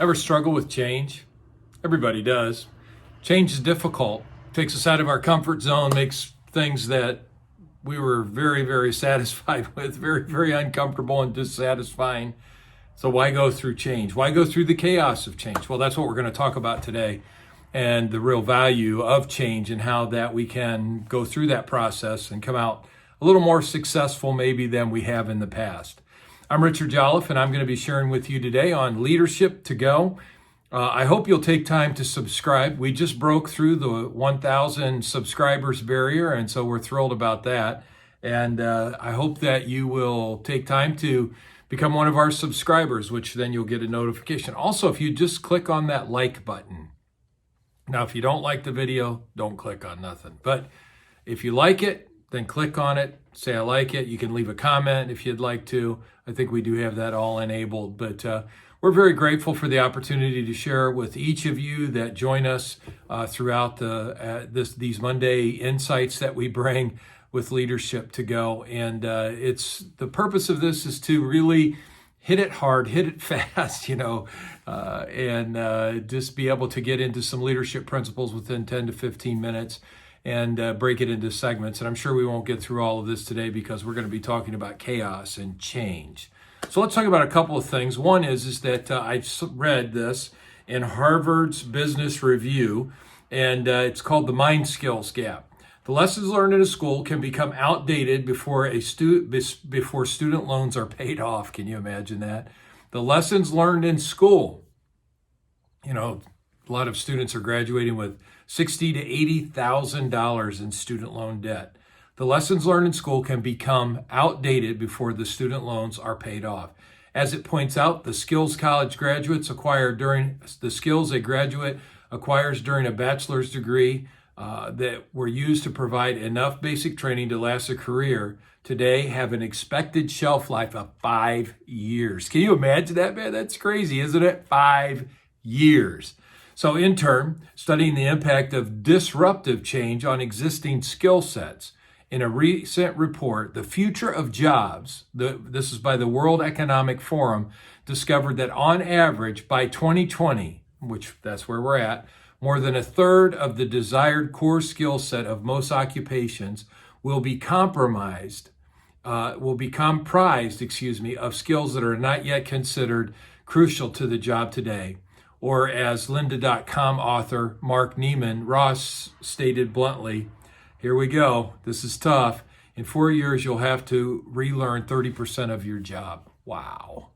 Ever struggle with change? Everybody does. Change is difficult. Takes us out of our comfort zone, makes things that we were very, very satisfied with, very, very uncomfortable and dissatisfying. So why go through change? Why go through the chaos of change? Well, that's what we're going to talk about today, and the real value of change and how that we can go through that process and come out a little more successful maybe than we have in the past. I'm Richard Jolliff, and I'm going to be sharing with you today on Leadership to Go. I hope you'll take time to subscribe. We just broke through the 1,000 subscribers barrier, and so we're thrilled about that. And I hope that you will take time to become one of our subscribers, which then you'll get a notification. Also, if you just click on that like button. Now, if you don't like the video, don't click on nothing. But if you like it, then click on it, say I like it. You can leave a comment if you'd like to. I think we do have that all enabled. But we're very grateful for the opportunity to share with each of you that join us throughout these Monday insights that we bring with Leadership to Go. And it's the purpose of this is to really hit it hard, hit it fast, and just be able to get into some leadership principles within 10 to 15 minutes and break it into segments. And I'm sure we won't get through all of this today because we're going to be talking about chaos and change. So let's talk about a couple of things. One is that I read this in Harvard's Business Review, and it's called the Mind Skills Gap. The lessons learned in a school can become outdated before student loans are paid off. Can you imagine that? The lessons learned in school, a lot of students are graduating with $60,000 to $80,000 in student loan debt. The lessons learned in school can become outdated before the student loans are paid off. As it points out, the skills college graduates acquire during the skills a graduate acquires during a bachelor's degree that were used to provide enough basic training to last a career today have an expected shelf life of 5 years. Can you imagine that, man? That's crazy, isn't it? 5 years. So in turn, studying the impact of disruptive change on existing skill sets. In a recent report, The Future of Jobs, this is by the World Economic Forum, discovered that on average by 2020, which that's where we're at, more than a third of the desired core skill set of most occupations will be comprised of skills that are not yet considered crucial to the job today. Or as lynda.com author Mark Neiman Ross stated bluntly, here we go, this is tough. In 4 years, you'll have to relearn 30% of your job. Wow.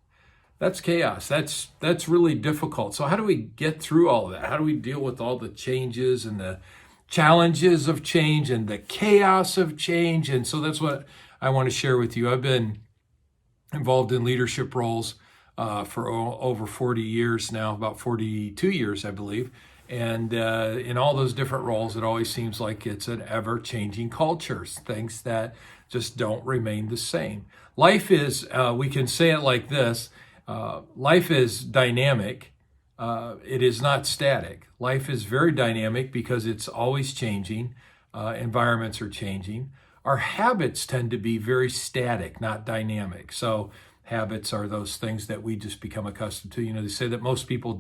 That's chaos. That's really difficult. So how do we get through all of that? How do we deal with all the changes and the challenges of change and the chaos of change? And so that's what I want to share with you. I've been involved in leadership roles for over 40 years now, about 42 years, I believe. And in all those different roles, it always seems like it's an ever-changing culture, things that just don't remain the same. Life is, we can say it like this, life is dynamic. It is not static. Life is very dynamic because it's always changing. Environments are changing. Our habits tend to be very static, not dynamic. So habits are those things that we just become accustomed to. They say that most people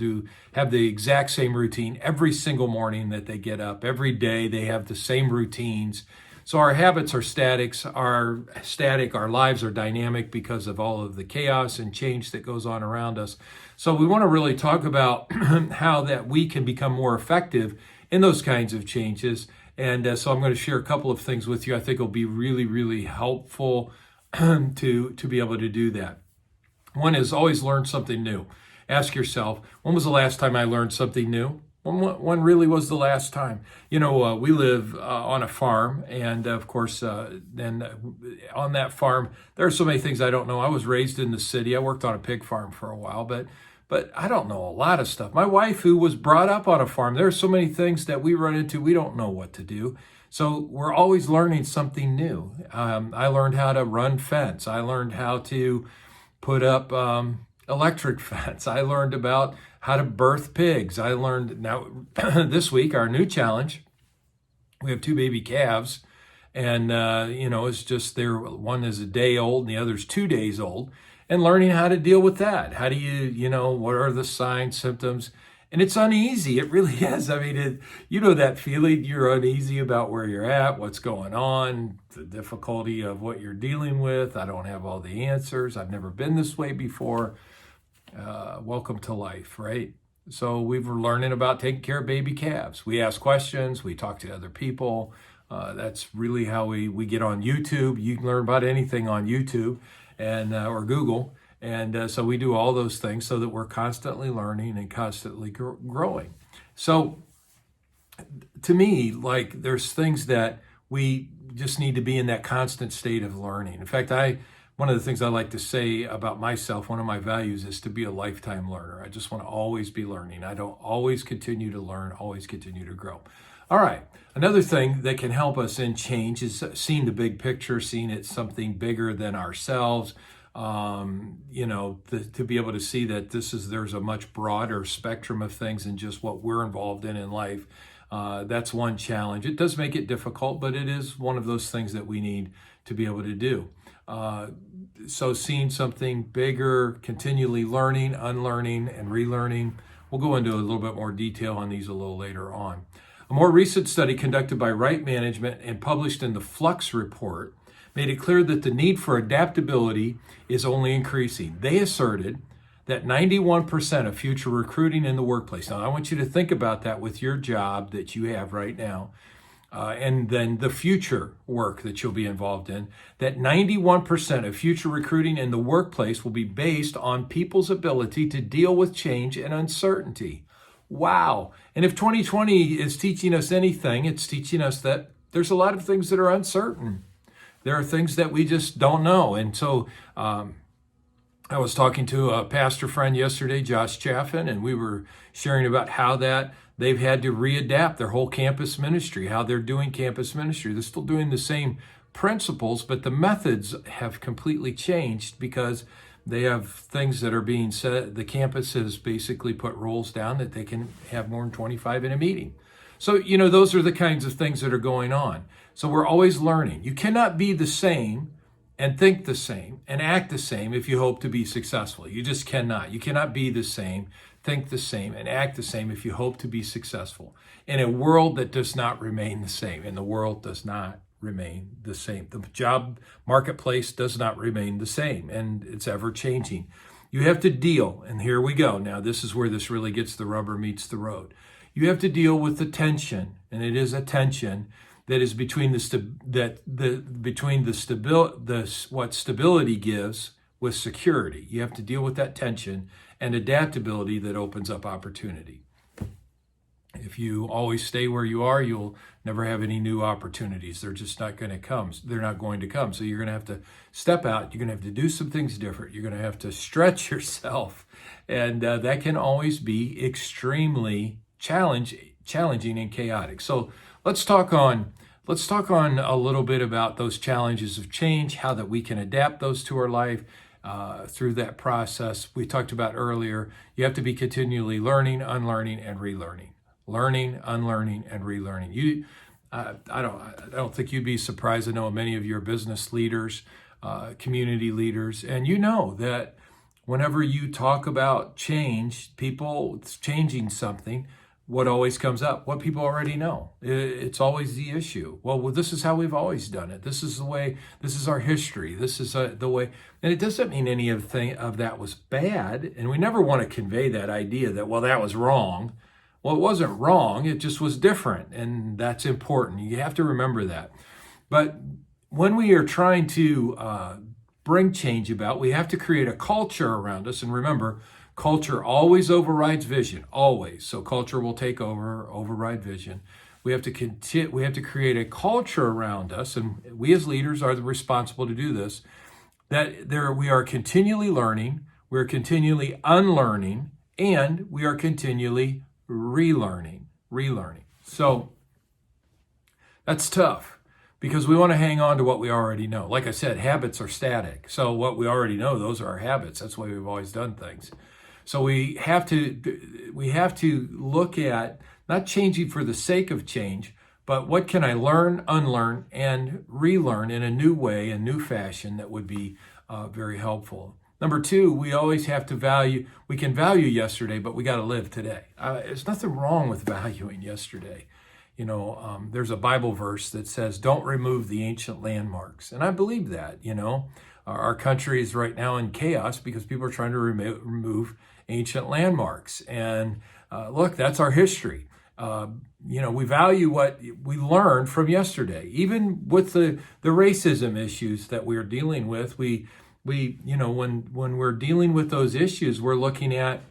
have the exact same routine every single morning that they get up. Every day they have the same routines. So our habits are static. Our lives are dynamic because of all of the chaos and change that goes on around us. So we want to really talk about how that we can become more effective in those kinds of changes. And so I'm going to share a couple of things with you. I think it'll be really, really helpful to be able to do that. One is always learn something new. Ask yourself, when was the last time I learned something new? When really was the last time? We live on a farm, and of course, then on that farm, there are so many things I don't know. I was raised in the city. I worked on a pig farm for a while, but I don't know a lot of stuff. My wife, who was brought up on a farm, there are so many things that we run into, we don't know what to do. So we're always learning something new. I learned how to run fence. I learned how to put up electric fence. I learned about how to birth pigs. I learned now this week, our new challenge, we have 2 baby calves, and it's just one is a day old and the other's 2 days old. and learning how to deal with that. How do what are the signs, symptoms? And it's uneasy. It really is. I mean, that feeling you're uneasy about where you're at, what's going on, the difficulty of what you're dealing with. I don't have all the answers. I've never been this way before. Welcome to life, right? So we were learning about taking care of baby calves. We ask questions. We talk to other people. That's really how we get on YouTube. You can learn about anything on YouTube and or Google. And so we do all those things so that we're constantly learning and constantly growing. So to me, like, there's things that we just need to be in that constant state of learning. In fact, one of the things I like to say about myself, one of my values is to be a lifetime learner. I just want to always be learning. I don't always continue to learn, always continue to grow. All right. Another thing that can help us in change is seeing the big picture, seeing it's something bigger than ourselves. To be able to see that there's a much broader spectrum of things than just what we're involved in life. That's one challenge. It does make it difficult, but it is one of those things that we need to be able to do. So seeing something bigger, continually learning, unlearning, and relearning. We'll go into a little bit more detail on these a little later on. A more recent study conducted by Right Management and published in the Flux Report made it clear that the need for adaptability is only increasing. They asserted that 91% of future recruiting in the workplace. Now, I want you to think about that with your job that you have right now, and then the future work that you'll be involved in, that 91% of future recruiting in the workplace will be based on people's ability to deal with change and uncertainty. Wow. And if 2020 is teaching us anything, it's teaching us that there's a lot of things that are uncertain. There are things that we just don't know. And so I was talking to a pastor friend yesterday, Josh Chaffin, and we were sharing about how that they've had to readapt their whole campus ministry, how they're doing campus ministry. They're still doing the same principles, but the methods have completely changed because they have things that are being said. The campus has basically put rules down that they can have more than 25 in a meeting. So, those are the kinds of things that are going on. So we're always learning. You cannot be the same and think the same and act the same if you hope to be successful. You just cannot. You cannot be the same, think the same, and act the same if you hope to be successful in a world that does not remain the same. And the world does not remain the same. The job marketplace does not remain the same, and it's ever changing. You have to deal, and here we go. Now, this is where this really gets the rubber meets the road. You have to deal with the tension, and it is a tension that is between what stability gives with security. You have to deal with that tension and adaptability that opens up opportunity. If you always stay where you are, you'll never have any new opportunities. They're just not going to come. They're not going to come. So you're going to have to step out. You're going to have to do some things different. You're going to have to stretch yourself. And that can always be extremely challenging and chaotic. So let's talk on a little bit about those challenges of change, how that we can adapt those to our life through that process. We talked about earlier, you have to be continually learning, unlearning, and relearning. Learning, unlearning, and relearning. I don't think you'd be surprised. I know many of your business leaders, community leaders, and you know that whenever you talk about change, people changing something, what always comes up? What people already know. It's always the issue. Well, this is how we've always done it. This is the way, this is our history. This is the way. And it doesn't mean any of that was bad. And we never want to convey that idea that, well, that was wrong. Well, it wasn't wrong. It just was different. And that's important. You have to remember that. But when we are trying to bring change about, we have to create a culture around us. And remember, culture always overrides vision, always. So culture will take override vision. We have to create a culture around us, and we as leaders are responsible to do this, we are continually learning, we're continually unlearning, and we are continually relearning. So that's tough because we want to hang on to what we already know. Like I said, habits are static. So what we already know, those are our habits. That's the way we've always done things. So we have to look at not changing for the sake of change, but what can I learn, unlearn, and relearn in a new way, a new fashion that would be very helpful. Number two, we always have to we can value yesterday, but we got to live today. There's nothing wrong with valuing yesterday. There's a Bible verse that says, don't remove the ancient landmarks. And I believe that, Our country is right now in chaos because people are trying to remove ancient landmarks. And look, that's our history. We value what we learned from yesterday. Even with the racism issues that we're dealing with, when we're dealing with those issues, we're looking at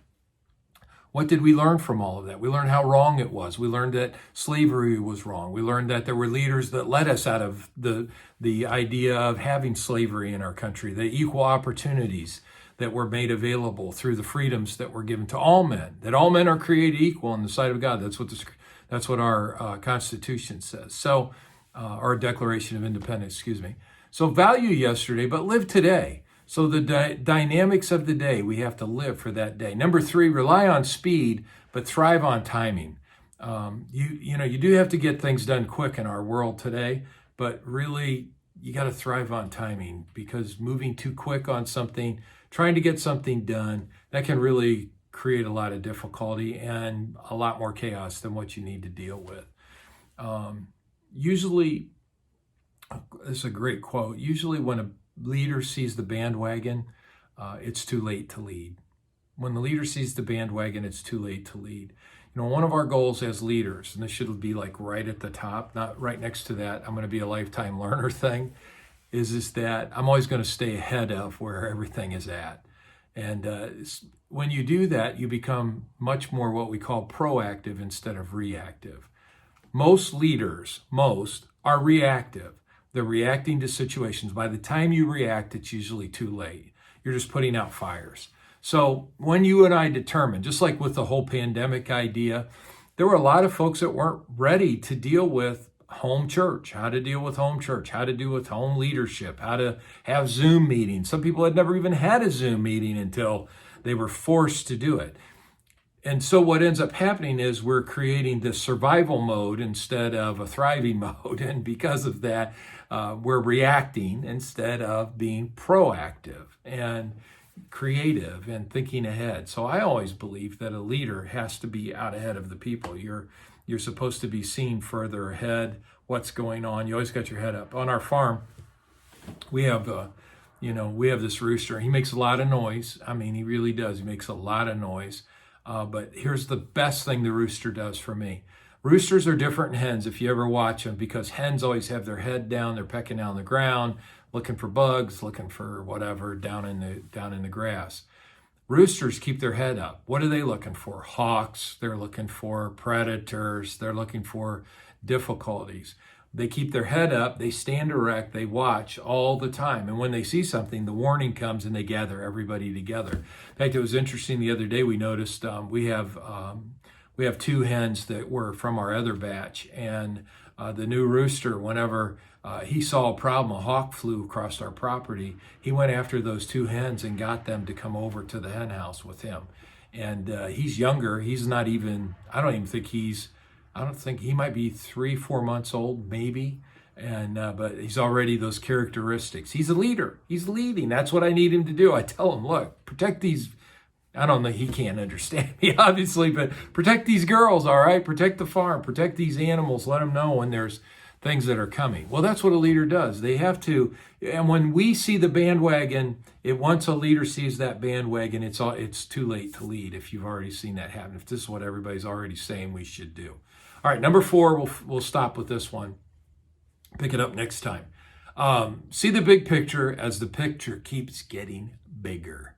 what did we learn from all of that? We learned how wrong it was. We learned that slavery was wrong. We learned that there were leaders that led us out of the idea of having slavery in our country, the equal opportunities that were made available through the freedoms that were given to all men, that all men are created equal in the sight of God. That's what our Constitution says. So, our Declaration of Independence, excuse me. So value yesterday, but live today. So the dynamics of the day, we have to live for that day. Number three, rely on speed, but thrive on timing. You do have to get things done quick in our world today, but really you got to thrive on timing, because moving too quick on something, trying to get something done, that can really create a lot of difficulty and a lot more chaos than what you need to deal with. Usually, this is a great quote, usually when a leader sees the bandwagon, it's too late to lead. When the leader sees the bandwagon, it's too late to lead. One of our goals as leaders, and this should be like right at the top, not right next to that, I'm going to be a lifetime learner thing, is that I'm always going to stay ahead of where everything is at. And when you do that, you become much more what we call proactive instead of reactive. Most leaders, are reactive. They're reacting to situations. By the time you react, it's usually too late. You're just putting out fires. So when you and I determined, just like with the whole pandemic idea, there were a lot of folks that weren't ready to deal with home church, how to deal with home church, how to deal with home leadership, how to have Zoom meetings. Some people had never even had a Zoom meeting until they were forced to do it. And so what ends up happening is we're creating this survival mode instead of a thriving mode. And because of that, we're reacting instead of being proactive and creative and thinking ahead. So I always believe that a leader has to be out ahead of the people. You're supposed to be seeing further ahead, what's going on. You always got your head up. On our farm, we have this rooster. He makes a lot of noise. I mean, he really does. He makes a lot of noise. But here's the best thing the rooster does for me. Roosters are different than hens if you ever watch them, because hens always have their head down, they're pecking down the ground, looking for bugs, looking for whatever down in the grass. Roosters keep their head up. What are they looking for? Hawks, they're looking for predators, they're looking for difficulties. They keep their head up, they stand erect, they watch all the time. And when they see something, the warning comes and they gather everybody together. In fact, it was interesting the other day, we noticed we have two hens that were from our other batch. And the new rooster, whenever he saw a problem, a hawk flew across our property, he went after those two hens and got them to come over to the hen house with him. And he's younger. He's not even, I don't think he might be 3-4 months old, maybe. And but he's already those characteristics. He's a leader. He's leading. That's what I need him to do. I tell him, look, protect these. I don't know. He can't understand me, obviously, but protect these girls, all right? Protect the farm. Protect these animals. Let them know when there's things that are coming. Well, that's what a leader does. They have to. And when we see the bandwagon, once a leader sees that bandwagon, it's too late to lead if you've already seen that happen. If this is what everybody's already saying we should do. All right, number 4, we'll stop with this one. Pick it up next time. See the big picture as the picture keeps getting bigger.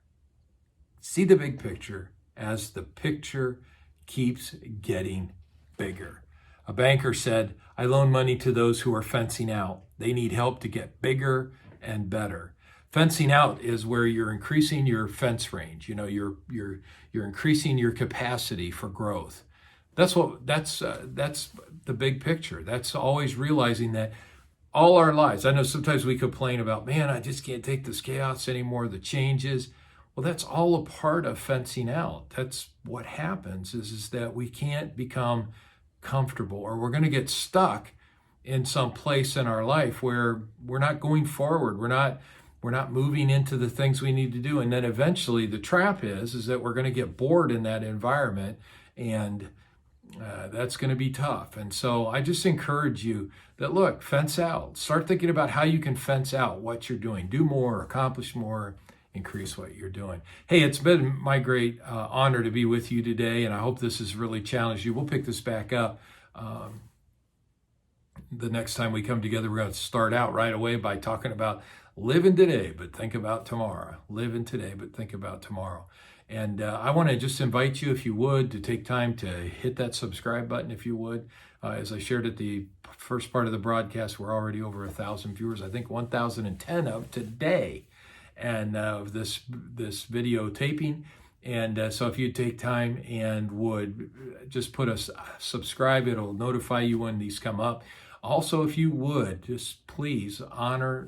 See the big picture as the picture keeps getting bigger. A banker said, I loan money to those who are fencing out. They need help to get bigger and better. Fencing out is where you're increasing your fence range. You're increasing your capacity for growth. That's the big picture. That's always realizing that all our lives. I know sometimes we complain about, man, I just can't take this chaos anymore, the changes. Well, that's all a part of fencing out. That's what happens is that we can't become comfortable, or we're going to get stuck in some place in our life where we're not going forward. We're not We're not moving into the things we need to do. And then eventually the trap is that we're going to get bored in that environment, and that's going to be tough. And so I just encourage you that, look, fence out. Start thinking about how you can fence out what you're doing. Do more, accomplish more, increase what you're doing. Hey, it's been my great honor to be with you today, and I hope this has really challenged you. We'll pick this back up the next time we come together. We're going to start out right away by talking about living today, but think about tomorrow. Living today, but think about tomorrow. And I want to just invite you, if you would, to take time to hit that subscribe button, if you would. As I shared at the first part of the broadcast, we're already over 1,000 viewers. I think 1,010 of today, and of this video taping. And so if you take time and would just put a subscribe, it'll notify you when these come up. Also, if you would, just please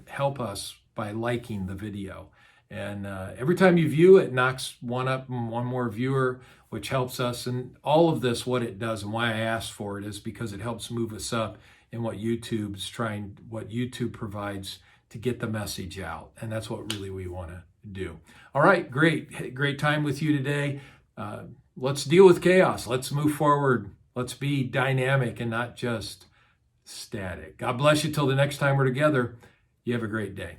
help us by liking the video. And every time you view it, knocks one up and one more viewer, which helps us. And all of this, what it does and why I asked for it, is because it helps move us up in what YouTube provides to get the message out. And that's what really we want to do. All right, great time with you today. Let's deal with chaos. Let's move forward. Let's be dynamic and not just static. God bless you till the next time we're together. You have a great day.